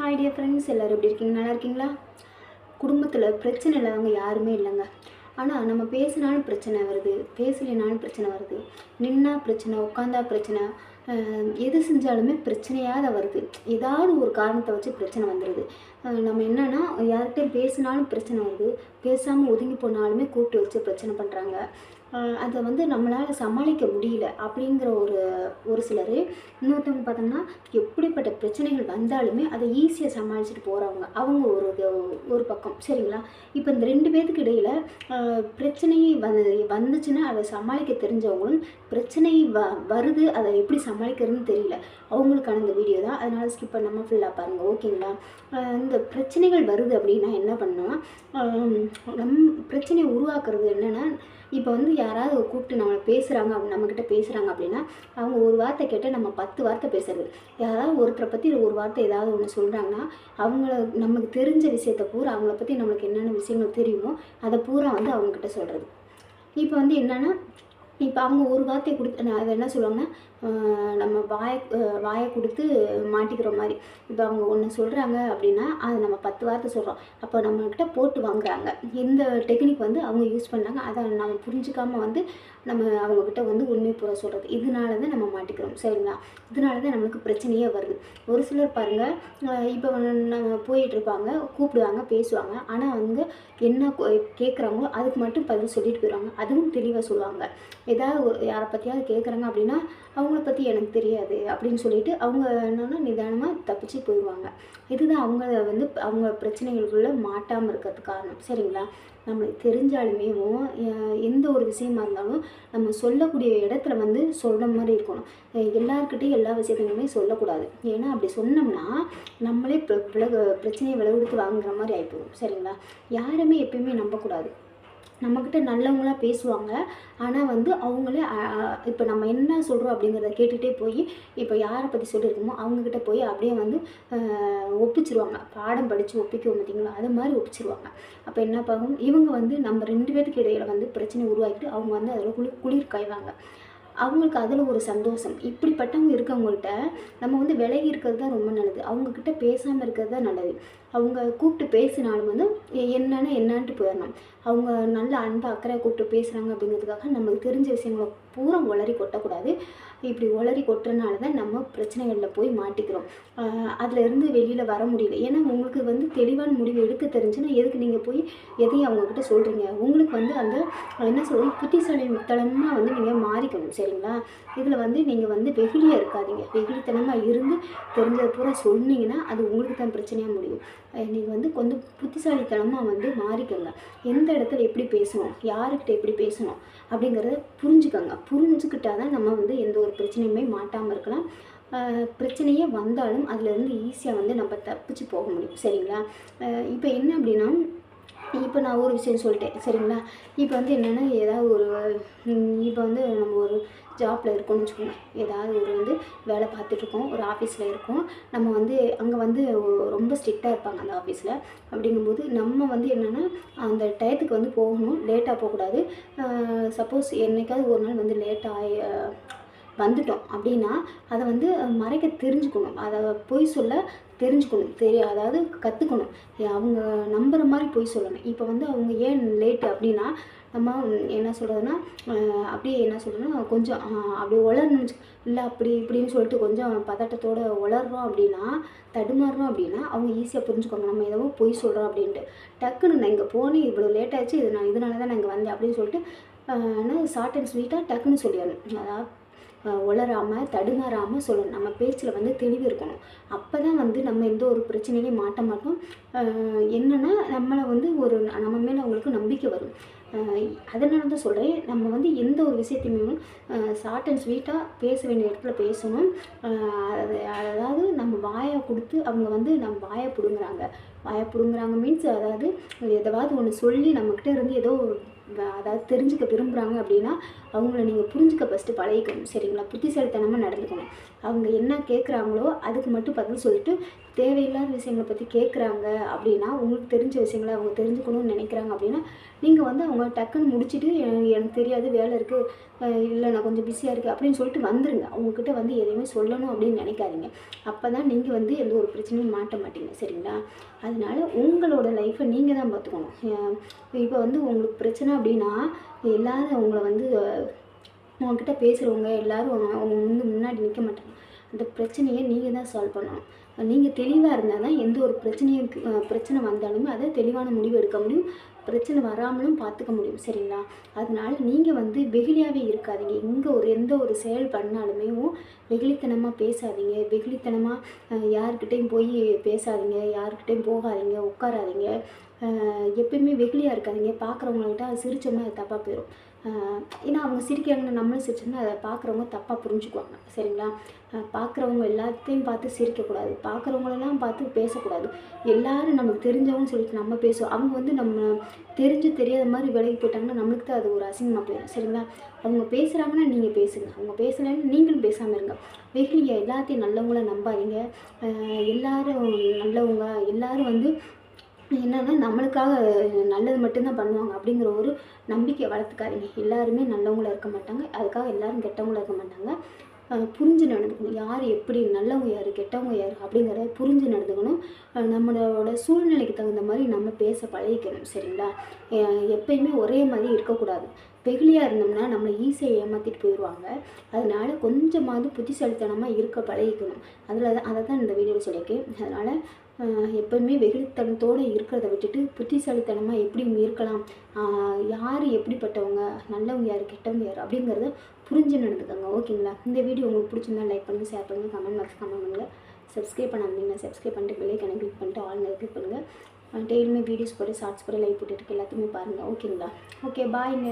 Hi dear friends, எல்லோரும் எப்படி இருக்கீங்க? நல்லா இருக்கீங்களா? குடும்பத்தில் பிரச்சனை இல்லாதவங்க யாருமே இல்லைங்க. ஆனால் நம்ம பேசினாலும் பிரச்சனை வருது, பேசலைனாலும் பிரச்சனை வருது, நின்னா பிரச்சனை, உட்காந்தா பிரச்சனை, எது செஞ்சாலுமே பிரச்சனையாக தான் வருது. ஏதாவது ஒரு காரணத்தை வச்சு பிரச்சனை வந்துடுது. நம்ம என்னென்னா யார்கிட்டையும் பேசினாலும் பிரச்சனை வருது, பேசாமல் ஒதுங்கி போனாலுமே கூப்பிட்டு வச்சு பிரச்சனை பண்ணுறாங்க. அதை வந்து நம்மளால் சமாளிக்க முடியல அப்படிங்கிற ஒரு சிலர். இன்னொருத்தவங்க பார்த்தோம்னா எப்படிப்பட்ட பிரச்சனைகள் வந்தாலுமே அதை ஈஸியாக சமாளிச்சுட்டு போகிறவங்க, அவங்க ஒரு பக்கம். சரிங்களா? இப்போ இந்த 2 பேத்துக்கு இடையில் பிரச்சனை வந்துச்சுன்னா அதை சமாளிக்க தெரிஞ்சவங்களும், பிரச்சனை வருது அதை எப்படி சமாளிக்கிறதுன்னு தெரியல அவங்களுக்கான இந்த வீடியோ தான். அதனால் ஸ்கிப் பண்ணாமல் ஃபுல்லாக பாருங்கள், ஓகேங்களா? இந்த பிரச்சனைகள் வருது அப்படின்னா என்ன பண்ணோம், பிரச்சனையை உருவாக்குறது என்னென்னா, இப்போ வந்து யாராவது கூப்பிட்டு நம்மளை பேசுகிறாங்க, நம்மக்கிட்ட பேசுகிறாங்க அப்படின்னா அவங்க ஒரு வார்த்தை கேட்டால் நம்ம 10 வார்த்தை பேசுறது. யாராவது ஒருத்தரை பற்றி ஒரு வார்த்தை ஏதாவது ஒன்று சொல்கிறாங்கன்னா அவங்கள நமக்கு தெரிஞ்ச விஷயத்தை பூரா, அவங்கள பற்றி நம்மளுக்கு என்னென்ன விஷயங்கள் தெரியுமோ அதை பூரா வந்து அவங்கக்கிட்ட சொல்கிறது. இப்போ வந்து என்னென்னா, இப்போ அவங்க ஒரு வார்த்தை கொடுத்து அதை என்ன சொல்லுவாங்கன்னா, நம்ம வாயை கொடுத்து மாட்டிக்கிற மாதிரி. இப்போ அவங்க ஒன்று சொல்கிறாங்க அப்படின்னா அதை நம்ம 10 வார்த்தை சொல்கிறோம். அப்போ நம்மக்கிட்ட போட்டு வாங்குறாங்க. இந்த டெக்னிக் வந்து அவங்க யூஸ் பண்ணாங்க. அதை நம்ம புரிஞ்சிக்காமல் வந்து நம்ம அவங்கக்கிட்ட வந்து உண்மை பூரா சொல்கிறது. இதனால தான் நம்ம மாட்டிக்கிறோம். சரிங்களா? இதனால தான் நம்மளுக்கு பிரச்சனையே வருது. ஒரு சிலர் பாருங்கள், இப்போ நம்ம போயிட்டுருப்பாங்க, கூப்பிடுவாங்க, பேசுவாங்க. ஆனால் அவங்க என்ன கேட்குறாங்களோ அதுக்கு மட்டும் பதில் சொல்லிட்டு போயிடுவாங்க. அதுவும் தெளிவாக சொல்லுவாங்க. ஏதாவது யாரை பற்றியாவது கேட்குறாங்க அப்படின்னா அவங்கள பற்றி எனக்கு தெரியாது அப்படின்னு சொல்லிட்டு அவங்க என்னென்னா நிதானமாக தப்பிச்சு போயிடுவாங்க. இதுதான் அவங்க பிரச்சனைகளுக்குள்ளே மாட்டாமல் இருக்கிறதுக்கு காரணம். சரிங்களா? நம்மளுக்கு தெரிஞ்சாலுமே எந்த ஒரு விஷயமா இருந்தாலும் நம்ம சொல்லக்கூடிய இடத்துல வந்து சொல்கிற மாதிரி இருக்கணும். எல்லாருக்கிட்டையும் எல்லா விஷயத்தையுமே சொல்லக்கூடாது. ஏன்னா அப்படி சொன்னோம்னா நம்மளே பிரச்சனையை விளைவிடுத்து வாங்குற மாதிரி ஆகிப்போம். சரிங்களா? யாருமே எப்பயுமே நம்பக்கூடாது. நம்மக்கிட்ட நல்லவங்களாக பேசுவாங்க. ஆனால் வந்து அவங்களே இப்போ நம்ம என்ன சொல்கிறோம் அப்படிங்கிறத கேட்டுகிட்டே போய் இப்போ யாரை பற்றி சொல்லியிருக்கோமோ அவங்கக்கிட்ட போய் அப்படியே வந்து ஒப்பிச்சிருவாங்க. பாடம் படித்து ஒப்பிக்குவோம் பார்த்தீங்களா, அது மாதிரி ஒப்பிச்சிருவாங்க. அப்போ என்ன பாகும், இவங்க வந்து நம்ம 2 பேருக்கு இடையில் வந்து பிரச்சனை உருவாக்கிட்டு அவங்க வந்து அதில் குளிர் காய்வாங்க. அவங்களுக்கு அதில் ஒரு சந்தோஷம். இப்படிப்பட்டவங்க இருக்கவங்கள்ட்ட நம்ம வந்து விலகி இருக்கிறது தான் ரொம்ப நல்லது. அவங்கக்கிட்ட பேசாமல் இருக்கிறது தான் நல்லது. அவங்க கூப்பிட்டு பேசினாலும் வந்து என்னான்ட்டு போயிடணும். அவங்க நல்ல அன்பாக அக்கறையாக கூப்பிட்டு பேசுகிறாங்க அப்படிங்கிறதுக்காக நமக்கு தெரிஞ்ச விஷயங்களை பூரா உளறி கொட்டக்கூடாது. இப்படி உளறி கொட்டுறதுனால தான் நம்ம பிரச்சனைகளில் போய் மாட்டிக்கிறோம். அதிலேருந்து வெளியில் வர முடியல. ஏன்னா உங்களுக்கு வந்து தெளிவான முடிவு எடுக்க தெரிஞ்சுன்னா எதுக்கு நீங்கள் போய் எதையும் அவங்கக்கிட்ட சொல்கிறீங்க? உங்களுக்கு வந்து அந்த என்ன சொல்கிறது, புத்திசாலித்தனமாக வந்து நீங்கள் மாறிக்கணும். சரிங்களா? இதில் வந்து நீங்கள் வந்து வெகுளியாக இருக்காதீங்க. வெகுளித்தனமாக இருந்து தெரிஞ்சது பூரா சொன்னீங்கன்னா அது உங்களுக்கு தான் பிரச்சனையாக முடியும். நீங்கள் வந்து கொஞ்சம் புத்திசாலித்தனமாக வந்து மாறிக்கோங்க. எந்த இடத்துல எப்படி பேசணும், யாருக்கிட்ட எப்படி பேசணும் அப்படிங்கிறத புரிஞ்சுக்கோங்க. புரிஞ்சுக்கிட்டால் தான் நம்ம வந்து எந்த ஒரு பிரச்சனையுமே மாட்டாமல் இருக்கலாம். பிரச்சனையே வந்தாலும் அதிலேருந்து ஈஸியாக வந்து நம்ம தப்பிச்சு போக முடியும். சரிங்களா? இப்போ என்ன அப்படின்னா, இப்போ நான் ஒரு விஷயம் சொல்லிட்டேன். சரிங்களா? இப்போ வந்து என்னென்னா, ஏதாவது இப்போ வந்து நம்ம ஒரு ஜாப்பில் இருக்கோம்னு வச்சுக்கோங்க. ஏதாவது வந்து வேலை பார்த்துட்ருக்கோம், ஒரு ஆஃபீஸில் இருக்கோம். நம்ம வந்து அங்கே வந்து ரொம்ப ஸ்ட்ரிக்டாக இருப்பாங்க அந்த ஆஃபீஸில். அப்படிங்கும்போது நம்ம வந்து என்னென்னா அந்த டயத்துக்கு வந்து போகணும், லேட்டாக போகக்கூடாது. சப்போஸ் என்னைக்காவது ஒரு நாள் வந்து லேட்டாக வந்துட்டோம் அப்படின்னா அதை வந்து மறைக்க தெரிஞ்சுக்கணும். அதை பொய் சொல்ல தெரிஞ்சுக்கணும். அதாவது கற்றுக்கணும். அவங்க நம்புகிற மாதிரி பொய் சொல்லணும். இப்போ வந்து அவங்க ஏன் லேட்டு அப்படின்னா நம்ம என்ன சொல்கிறதுனா, அப்படியே என்ன சொல்கிறதுனா கொஞ்சம் அப்படியே உளரணும். இல்லை அப்படி இப்படின்னு சொல்லிட்டு கொஞ்சம் பதட்டத்தோடு உளர்றோம் அப்படின்னா, தடுமாறுறோம் அப்படின்னா அவங்க ஈஸியாக புரிஞ்சுக்கோங்க நம்ம ஏதோ பொய் சொல்கிறோம் அப்படின்ட்டு. டக்குன்னு நான் இங்கே போனேன், இவ்வளோ லேட் ஆச்சு, இதனால தான் நான் இங்கே வந்தேன் அப்படின்னு சொல்லிட்டு ஷார்ட் அண்ட் ஸ்வீட்டாக டக்குன்னு சொல்லிடணும். அதாவது உளராமல் தடுமாறாமல் சொல்லணும். நம்ம பேச்சில் வந்து தெளிவு இருக்கணும். அப்போ தான் வந்து நம்ம எந்த ஒரு பிரச்சனையிலையும் மாட்ட மாட்டோம். என்னென்னா நம்மளை வந்து நம்ம மேலே அவங்களுக்கு நம்பிக்கை வரும். அதனால தான் சொல்கிறேன், நம்ம வந்து எந்த ஒரு விஷயத்தையுமே ஷார்ட் அண்ட் ஸ்வீட்டாக பேச வேண்டிய இடத்துல பேசணும். அதாவது நம்ம வாயை கொடுத்து அவங்க வந்து நம்ம வாயை பிடுங்குறாங்க மீன்ஸ் அதாவது எதாவது ஒன்று சொல்லி நம்மக்கிட்ட இருந்து ஏதோ அதாவது தெரிஞ்சுக்க விரும்புகிறாங்க அப்படின்னா அவங்கள நீங்கள் புரிஞ்சுக்க ஃபஸ்ட்டு பழகிக்கணும் சரிங்களா. புத்திசாலித்தனமாக நடந்துக்கணும். அவங்க என்ன கேட்குறாங்களோ அதுக்கு மட்டும் பதில் சொல்லிட்டு தேவையில்லாத விஷயங்களை பற்றி கேட்குறாங்க அப்படின்னா, உங்களுக்கு தெரிஞ்ச விஷயங்களை அவங்க தெரிஞ்சுக்கணும்னு நினைக்கிறாங்க அப்படின்னா, நீங்கள் வந்து அவங்க டக்குன்னு முடிச்சுட்டு எனக்கு தெரியாது வேலை இருக்குது, இல்லை நான் கொஞ்சம் பிஸியாக இருக்குது அப்படின்னு சொல்லிட்டு வந்துடுங்க. அவங்கக்கிட்ட வந்து எதையுமே சொல்லணும் அப்படின்னு நினைக்காதீங்க. அப்போ தான் நீங்கள் வந்து எந்த ஒரு பிரச்சனையும் மாட்ட மாட்டீங்க சரிங்களா. அதனால உங்களோட லைஃப்பை நீங்கள் தான் பார்த்துக்கணும். இப்போ வந்து உங்களுக்கு பிரச்சனை அப்படின்னா எல்லோரும் அவங்கள வந்து உங்ககிட்ட பேசுகிறவங்க எல்லோரும் அவங்க முன்னாடி நிற்க மாட்டாங்க. அந்த பிரச்சனையை நீங்கள் தான் சால்வ் பண்ணணும். நீங்கள் தெளிவாக இருந்தால் தான் எந்த ஒரு பிரச்சனை வந்தாலுமே அதை தெளிவான முடிவு எடுக்க முடியும். பிரச்சனை வராமலும் பார்த்துக்க முடியும் சரிங்களா. அதனால நீங்கள் வந்து வெகுளியாகவே இருக்காதீங்க. எந்த ஒரு செயல் பண்ணாலுமே வெகுளித்தனமாக பேசாதீங்க. வெகுளித்தனமாக யார்கிட்டையும் போய் பேசாதீங்க, யார்கிட்டையும் போகாதீங்க, உட்காராதீங்க. எப்பயுமே வெகுளியாக இருக்காதீங்க. பார்க்குறவங்கள்ட்ட சிரிச்சோம்னா அது தப்பாக போயிடும். ஏன்னா அவங்க சிரிக்கிறாங்கன்னு நம்மளும் சிரிச்சோம்னா அதை பார்க்குறவங்க தப்பாக புரிஞ்சுக்குவாங்க சரிங்களா. பார்க்குறவங்க எல்லாத்தையும் பார்த்து சிரிக்கக்கூடாது, பார்க்குறவங்களெல்லாம் பார்த்து பேசக்கூடாது. எல்லோரும் நமக்கு தெரிஞ்சவங்கன்னு சொல்லிட்டு நம்ம பேசுவோம். அவங்க வந்து நம்ம தெரியாத மாதிரி விலகி போயிட்டாங்கன்னா நம்மளுக்கு தான் அது ஒரு அசிங்கமாக போயிடும் சரிங்களா. அவங்க பேசுகிறாங்கன்னா நீங்கள் பேசுங்க, அவங்க பேசலைன்னு நீங்களும் பேசாமல் இருங்க. வெகுளியை எல்லாத்தையும் நல்லவங்கள நம்பாதீங்க. எல்லோரும் நல்லவங்க, எல்லோரும் வந்து என்னன்னா நம்மளுக்காக நல்லது மட்டும்தான் பண்ணுவாங்க அப்படிங்கிற ஒரு நம்பிக்கையை வளர்த்துக்காதீங்க. எல்லாருமே நல்லவங்களா இருக்க மாட்டாங்க, அதுக்காக எல்லோரும் கெட்டவங்களா இருக்க மாட்டாங்க. புரிஞ்சு நடந்துக்கணும். யார் எப்படி நல்லவங்க யார் கெட்டவங்க யார் அப்படிங்கிறத புரிஞ்சு நடந்துக்கணும். நம்மளோட சூழ்நிலைக்கு தகுந்த மாதிரி நம்ம பேச பழகிக்கணும் சரிங்களா. எப்பயுமே ஒரே மாதிரி இருக்கக்கூடாது. வெகுளியாக இருந்தோம்னா நம்மளை ஈஸியாக ஏமாற்றிட்டு போயிடுவாங்க. அதனால கொஞ்சமாவது புத்திசாலித்தனமாக இருக்க பழகிக்கணும். அதை தான் இந்த வீடியோவில் சொல்லியிருக்கேன். அதனால் எப்போயுமே வெகுளித்தனத்தோடு இருக்கிறத விட்டுட்டு புத்திசாலித்தனமாக எப்படி இருக்கலாம், யார் எப்படிப்பட்டவங்க, நல்லவங்க யார் கெட்டவங்க யார் அப்படிங்கிறத புரிஞ்சு நடந்துக்கோங்க ஓகேங்களா. இந்த வீடியோ உங்களுக்கு பிடிச்சிருந்தா லைக் பண்ணுங்கள், ஷேர் பண்ணுங்கள், கமெண்ட் பாக்ஸ் கமெண்ட் பண்ணுங்கள். சப்ஸ்கிரைப் பண்ணாதீங்கன்னா சப்ஸ்கிரைப் பண்ணிட்டு பெல்லைக்கான கிளிக் பண்ணிட்டு ஆல் கிளிக் பண்ணுங்கள். டெய்லியுமே வீடியோஸ் போட்டு ஷார்ட்ஸ் போட்டு லைவ் போட்டுட்டு எல்லாத்தையுமே பாருங்கள் ஓகேங்களா. ஓகே பாய்ங்க.